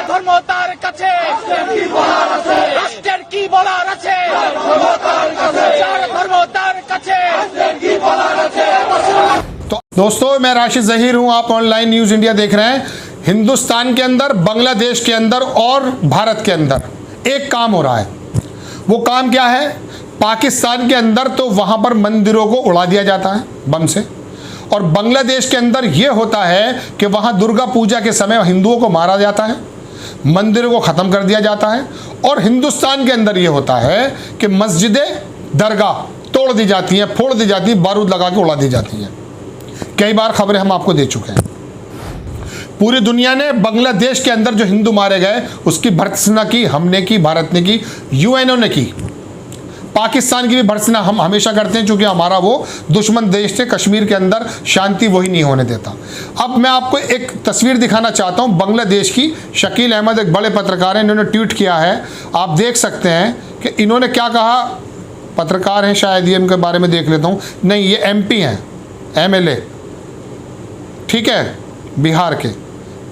ধর্মতার কাছে রাষ্ট্রের কি বলার আছে, ধর্মতার কাছে। तो दोस्तों, मैं राशिद जहीर हूं। आप ऑनलाइन न्यूज इंडिया देख रहे हैं। हिंदुस्तान के अंदर, बांग्लादेश के अंदर और भारत के अंदर एक काम हो रहा है। वो काम क्या है? पाकिस्तान के अंदर तो वहां पर मंदिरों को उड़ा दिया जाता है बम से, और बांग्लादेश के अंदर यह होता है कि वहां दुर्गा पूजा के समय हिंदुओं को मारा जाता है, मंदिरों को ख़त्म कर दिया जाता है। और हिंदुस्तान के अंदर यह होता है कि मस्जिदें, दरगाह तोड़ दी जाती हैं, फोड़ दी जाती हैं, बारूद लगा के उड़ा दी जाती हैं। कई बार खबरें हम आपको दे चुके हैं। पूरी दुनिया ने बांग्लादेश के अंदर जो हिंदू मारे गए उसकी भर्त्सना की, हमने की, भारत ने की, यूएनओ ने की। पाकिस्तान की भी भर्त्सना हम हमेशा करते हैं, क्योंकि हमारा वो दुश्मन देश थे। कश्मीर के अंदर शांति वही नहीं होने देता। अब मैं आपको एक तस्वीर दिखाना चाहता हूं बांग्लादेश की। शकील अहमद एक बड़े पत्रकार हैं, इन्होंने ट्वीट किया है। आप देख सकते हैं कि इन्होंने क्या कहा। पत्रकार हैं शायद, ये इनके बारे में देख लेता हूँ। नहीं, ये एमपी हैं, एमएलए, ठीक है, बिहार के,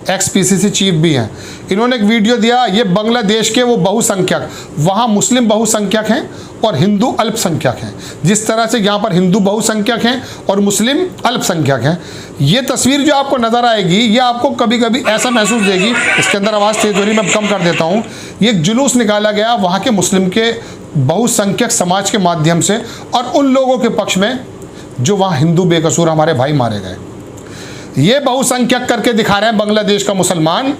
एक्स-पीसीसी चीफ भी हैं। इन्होंने एक वीडियो दिया। ये बांग्लादेश के वो बहुसंख्यक, वहाँ मुस्लिम बहुसंख्यक हैं और हिंदू अल्पसंख्यक हैं। जिस तरह से यहाँ पर हिंदू बहुसंख्यक हैं और मुस्लिम अल्पसंख्यक हैं। ये तस्वीर जो आपको नज़र आएगी, ये आपको कभी कभी ऐसा महसूस देगी। इसके अंदर आवाज़ तेज हो रही, मैं कम कर देता हूँ। ये एक जुलूस निकाला गया वहाँ के मुस्लिम के बहुसंख्यक समाज के माध्यम से, और उन लोगों के पक्ष में जो वहाँ हिंदू बेकसूर हमारे भाई मारे गए। ये बहुसंख्यक करके दिखा रहे हैं बांग्लादेश का मुसलमान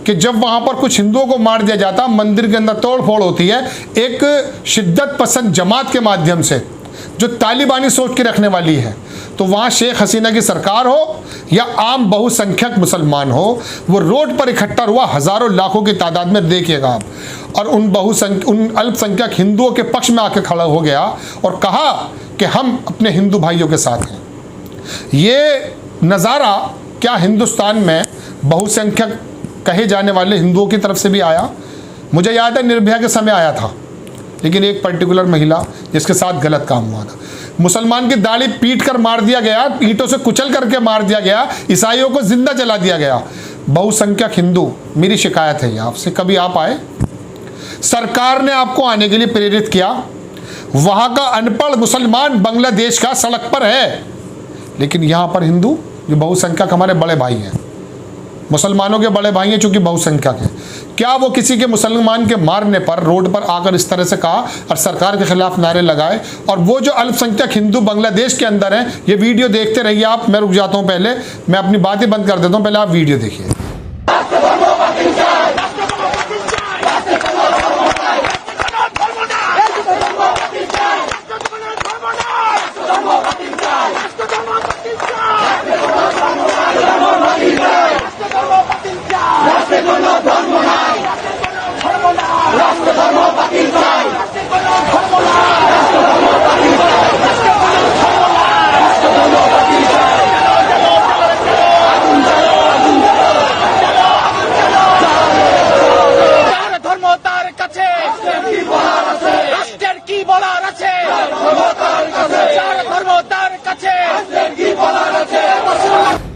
कि जब वहाँ पर कुछ हिंदुओं को मार दिया जाता, मंदिर के अंदर तोड़ फोड़ होती है, एक शिद्दत पसंद जमात के माध्यम से जो तालिबानी सोच के रखने वाली है, तो वहाँ शेख हसीना की सरकार हो या आम बहुसंख्यक मुसलमान हो, वो रोड पर इकट्ठा हुआ हज़ारों लाखों की तादाद में, देखिएगा आप। और उन अल्पसंख्यक हिंदुओं के पक्ष में आके खड़ा हो गया और कहा कि हम अपने हिंदू भाइयों के साथ हैं। ये नज़ारा क्या हिंदुस्तान में बहुसंख्यक कहे जाने वाले हिंदुओं की तरफ से भी आया? मुझे याद है निर्भया के समय आया था, लेकिन एक पर्टिकुलर महिला जिसके साथ गलत काम हुआ था। मुसलमान की दाढ़ी पीट कर मार दिया गया, ईंटों से कुचल करके मार दिया गया, ईसाइयों को जिंदा जला दिया गया। बहुसंख्यक हिंदू, मेरी शिकायत है आपसे, कभी आप आए, सरकार ने आपको आने के लिए प्रेरित किया। वहाँ का अनपढ़ मुसलमान बांग्लादेश का सड़क पर है, लेकिन यहाँ पर हिंदू जो बहुसंख्यक हमारे बड़े भाई हैं, मुसलमानों के बड़े भाई हैं, चूंकि बहुसंख्यक हैं, क्या वो किसी के मुसलमान के मारने पर रोड पर आकर इस तरह से कहा और सरकार के खिलाफ नारे लगाए? और वो जो अल्पसंख्यक हिंदू बांग्लादेश के अंदर हैं, ये वीडियो देखते रहिए आप। मैं रुक जाता हूँ, पहले मैं अपनी बातें बंद कर देता हूँ, पहले आप वीडियो देखिए।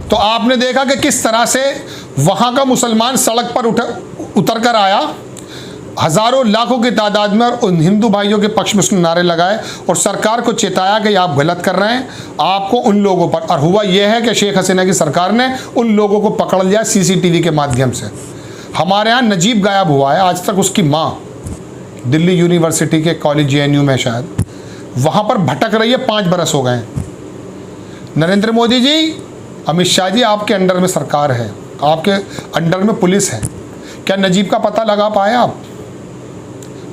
तो आपने देखा कि किस तरह से वहां का मुसलमान सड़क पर उतर कर आया, हजारों लाखों की तादाद में, और उन हिंदू भाइयों के पक्ष में उसने नारे लगाए और सरकार को चेताया कि आप गलत कर रहे हैं, आपको उन लोगों पर। और हुआ यह है कि शेख हसीना की सरकार ने उन लोगों को पकड़ लिया सीसीटीवी के माध्यम से। हमारे यहाँ नजीब गायब हुआ है, आज तक उसकी माँ दिल्ली यूनिवर्सिटी के कॉलेज JNU में शायद, वहाँ पर भटक रही है, 5 बरस हो गए। नरेंद्र मोदी जी, अमित शाह जी, आपके अंडर में सरकार है, आपके अंडर में पुलिस है, क्या नजीब का पता लगा पाए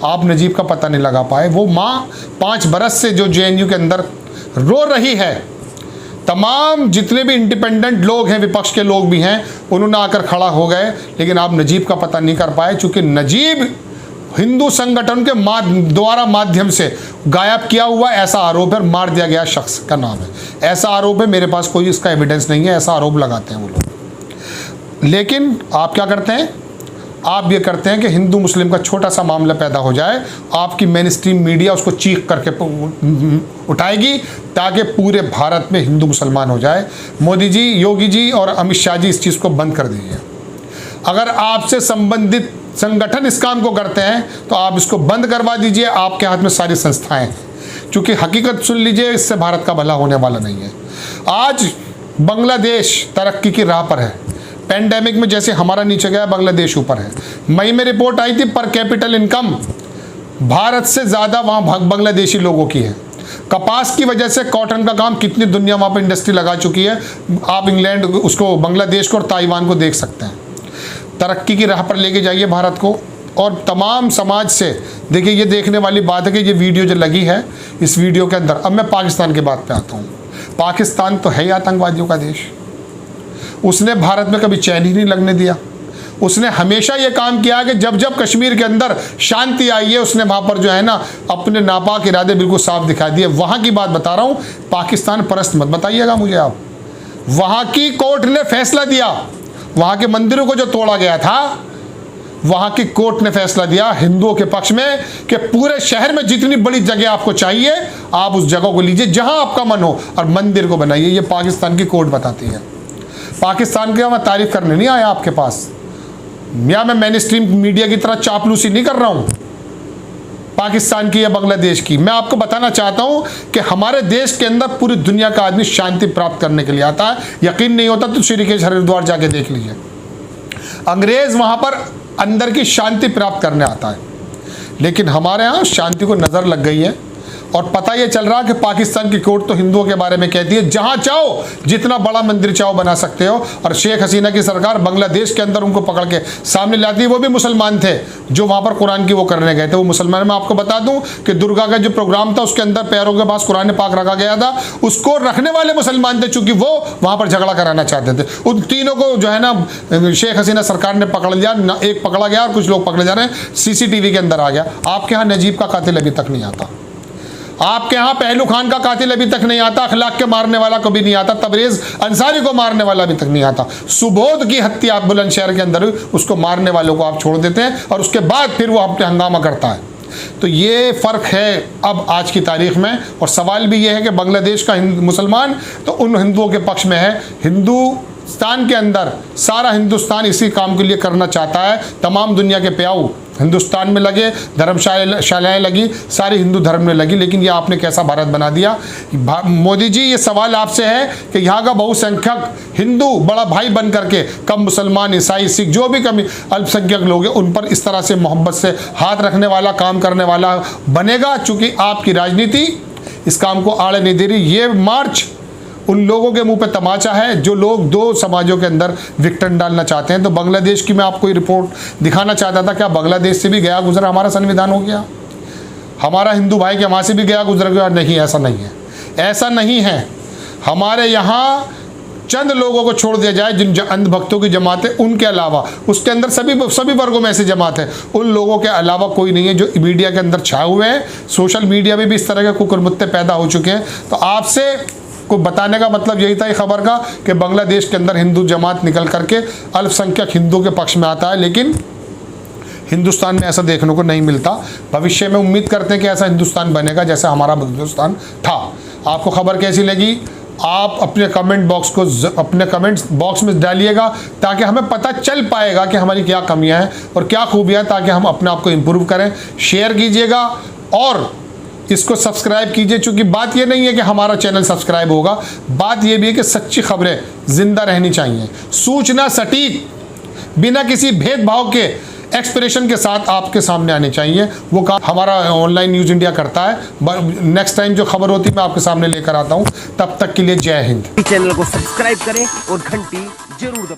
आप नजीब का पता नहीं लगा पाए। वो माँ 5 बरस से जो JNU के अंदर रो रही है, तमाम जितने भी इंडिपेंडेंट लोग हैं, विपक्ष के लोग भी हैं, उन्होंने आकर खड़ा हो गए, लेकिन आप नजीब का पता नहीं कर पाए, चूँकि नजीब हिंदू संगठन के द्वारा माध्यम से गायब किया हुआ ऐसा आरोप है, मार दिया गया शख्स का नाम है, ऐसा आरोप है। मेरे पास कोई इसका एविडेंस नहीं है, ऐसा आरोप लगाते हैं वो लोग। लेकिन आप क्या करते हैं, आप ये करते हैं कि हिंदू मुस्लिम का छोटा सा मामला पैदा हो जाए, आपकी मेन स्ट्रीम मीडिया उसको चीख करके उठाएगी ताकि पूरे भारत में हिंदू मुसलमान हो जाए। मोदी जी, योगी जी और अमित शाह जी इस चीज़ को बंद कर दीजिए। अगर आपसे संबंधित संगठन इस काम को करते हैं तो आप इसको बंद करवा दीजिए। आपके हाथ में सारी संस्थाएं हैं, क्योंकि हकीकत सुन लीजिए, इससे भारत का भला होने वाला नहीं है। आज बांग्लादेश तरक्की की राह पर है। पेंडेमिक में जैसे हमारा नीचे गया, बांग्लादेश ऊपर है। मई में रिपोर्ट आई थी, पर कैपिटल इनकम भारत से ज़्यादा वहाँ बांग्लादेशी लोगों की है। कपास की वजह से कॉटन का काम कितनी दुनिया वहाँ पर इंडस्ट्री लगा चुकी है। आप इंग्लैंड उसको, बांग्लादेश को और ताइवान को देख सकते हैं। तरक्की की राह पर लेके जाइए भारत को। और तमाम समाज से देखिए, ये देखने वाली बात है कि ये वीडियो जो लगी है, इस वीडियो के अंदर, अब मैं पाकिस्तान की बात पे आता हूँ। पाकिस्तान तो है ही आतंकवादियों का देश। उसने भारत में कभी चैन ही नहीं लगने दिया। उसने हमेशा ये काम किया कि जब जब कश्मीर के अंदर शांति आई है, उसने वहाँ पर जो है ना अपने नापाक इरादे बिल्कुल साफ दिखा दिए। वहाँ की बात बता रहा हूँ, पाकिस्तान परस्त मत बताइएगा मुझे आप। वहाँ की कोर्ट ने फैसला दिया, वहाँ के मंदिरों को जो तोड़ा गया था, वहाँ की कोर्ट ने फैसला दिया हिंदुओं के पक्ष में कि पूरे शहर में जितनी बड़ी जगह आपको चाहिए, आप उस जगह को लीजिए जहाँ आपका मन हो और मंदिर को बनाइए। ये पाकिस्तान की कोर्ट बताती है। पाकिस्तान की मैं तारीफ करने नहीं आया आपके पास, या मैं मेन स्ट्रीम मीडिया की तरह चापलूसी नहीं कर रहा हूँ पाकिस्तान की या बांग्लादेश की। मैं आपको बताना चाहता हूँ कि हमारे देश के अंदर पूरी दुनिया का आदमी शांति प्राप्त करने के लिए आता है। यकीन नहीं होता तो ऋषिकेश हरिद्वार जाके देख लीजिए। अंग्रेज़ वहाँ पर अंदर की शांति प्राप्त करने आता है, लेकिन हमारे यहाँ शांति को नज़र लग गई है। और पता ये चल रहा कि पाकिस्तान की कोर्ट तो हिंदुओं के बारे में कहती है जहाँ चाहो जितना बड़ा मंदिर चाहो बना सकते हो। और शेख हसीना की सरकार बांग्लादेश के अंदर उनको पकड़ के सामने लाती है। वो भी मुसलमान थे जो वहाँ पर कुरान की वो करने गए थे, वो मुसलमान। मैं आपको बता दूँ कि दुर्गा का जो प्रोग्राम था उसके अंदर पैरों के पास कुरान पाक रखा गया था। उसको रखने वाले मुसलमान थे, चूँकि वो वहाँ पर झगड़ा कराना चाहते थे। उन तीनों को जो है ना शेख हसीना सरकार ने पकड़ लिया। एक पकड़ा गया और कुछ लोग पकड़े जा रहे हैं, CCTV के अंदर आ गया। आपके यहाँ नजीब का कातिल अभी तक नहीं आता। आपके यहाँ पहलू खान का कातिल अभी तक नहीं आता। अखलाक के मारने वाला कभी नहीं आता। तबरेज अंसारी को मारने वाला अभी तक नहीं आता। सुबोध की हत्या बुलंदशहर के अंदर हुई, उसको मारने वालों को आप छोड़ देते हैं और उसके बाद फिर वो आप पे हंगामा करता है। तो ये फ़र्क है अब आज की तारीख में। और सवाल भी ये है कि बांग्लादेश का मुसलमान तो उन हिंदुओं के पक्ष में है। हिंदुस्तान के अंदर सारा हिंदुस्तान इसी काम के लिए करना चाहता है। तमाम दुनिया के प्याऊ हिंदुस्तान में लगे, धर्मशालाएँ लगी, सारी हिंदू धर्म में लगी। लेकिन ये आपने कैसा भारत बना दिया। मोदी जी, ये सवाल आपसे है कि यहाँ का बहुसंख्यक हिंदू बड़ा भाई बन करके कम मुसलमान, ईसाई, सिख, जो भी कम अल्पसंख्यक लोग हैं, उन पर इस तरह से मोहब्बत से हाथ रखने वाला, काम करने वाला बनेगा। चूँकि आपकी राजनीति इस काम को आड़े नहीं दे रही। ये मार्च उन लोगों के मुंह पे तमाचा है जो लोग दो समाजों के अंदर विघटन डालना चाहते हैं। तो बांग्लादेश की मैं आपको रिपोर्ट दिखाना चाहता था। क्या बांग्लादेश से भी गया गुजरा हमारा संविधान हो गया? हमारा हिंदू भाई के वहाँ से भी गया गुजरा गया? नहीं, ऐसा नहीं है। ऐसा नहीं है। हमारे यहाँ चंद लोगों को छोड़ दिया जाए, जिन अंधभक्तों की जमात है, उनके अलावा उसके अंदर सभी वर्गों में ऐसी जमात है, उन लोगों के अलावा कोई नहीं है जो मीडिया के अंदर छाए हुए हैं। सोशल मीडिया में भी इस तरह के कुकुरमुत्ते पैदा हो चुके हैं। तो आपसे को बताने का मतलब यही था, ये खबर का, कि बांग्लादेश के अंदर हिंदू जमात निकल करके अल्पसंख्यक हिंदुओं के पक्ष में आता है। लेकिन हिंदुस्तान में ऐसा देखने को नहीं मिलता। भविष्य में उम्मीद करते हैं कि ऐसा हिंदुस्तान बनेगा जैसा हमारा हिंदुस्तान था। आपको खबर कैसी लगी? आप अपने कमेंट बॉक्स में डालिएगा, ताकि हमें पता चल पाएगा कि हमारी क्या कमियां हैं और क्या खूबियां, ताकि हम अपने आप को इम्प्रूव करें। शेयर कीजिएगा और इसको सब्सक्राइब कीजिए। चूँकि बात ये नहीं है कि हमारा चैनल सब्सक्राइब होगा, बात ये भी है कि सच्ची खबरें जिंदा रहनी चाहिए। सूचना सटीक, बिना किसी भेदभाव के, एक्सप्रेशन के साथ आपके सामने आने चाहिए। वो काम हमारा ऑनलाइन न्यूज़ इंडिया करता है। नेक्स्ट टाइम जो खबर होती है मैं आपके सामने लेकर आता हूँ। तब तक के लिए जय हिंद। चैनल को सब्सक्राइब करें और घंटी जरूर दबाएं।